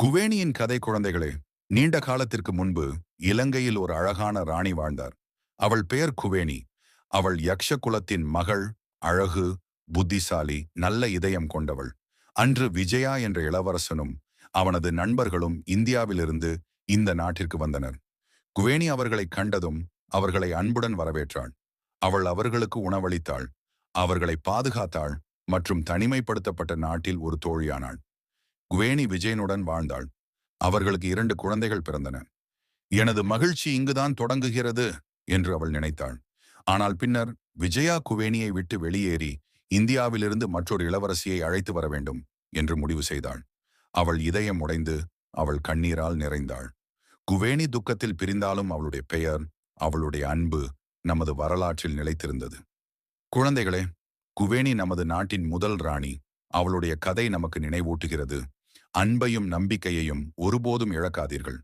குவேணியின் கதை குழந்தைகளே. நீண்ட காலத்திற்கு முன்பு இலங்கையில் ஒரு அழகான ராணி வாழ்ந்தார். அவள் பெயர் குவேணி. அவள் யக்ஷ குலத்தின் மகள். அழகு, புத்திசாலி, நல்ல இதயம் கொண்டவள். அன்று விஜயா என்ற இளவரசனும் அவனது நண்பர்களும் இந்தியாவிலிருந்து இந்த நாட்டிற்கு வந்தனர். குவேணி அவர்களை கண்டதும் அவர்களை அன்புடன் வரவேற்றாள். அவள் அவர்களுக்கு உணவளித்தாள், அவர்களை பாதுகாத்தாள் மற்றும் தனிமைப்படுத்தப்பட்ட நாட்டில் ஒரு தோழியானாள். குவேணி விஜயனுடன் வாழ்ந்தாள். அவர்களுக்கு 2 குழந்தைகள் பிறந்தன. எனது மகிழ்ச்சி இங்குதான் தொடங்குகிறது என்று அவள் நினைத்தாள். ஆனால் பின்னர் விஜயா குவேணியை விட்டு வெளியேறி இந்தியாவிலிருந்து மற்றொரு இளவரசியை அழைத்து வர வேண்டும் என்று முடிவு செய்தாள். அவள் இதயம் உடைந்து அவள் கண்ணீரால் நிறைந்தாள். குவேணி துக்கத்தில் பிரிந்தாலும் அவளுடைய பெயர், அவளுடைய அன்பு நமது வரலாற்றில் நிலைத்திருந்தது. குழந்தைகளே, குவேணி நமது நாட்டின் முதல் ராணி. அவளுடைய கதை நமக்கு நினைவூட்டுகிறது, அன்பையும் நம்பிக்கையையும் ஒருபோதும் இழக்காதீர்கள்.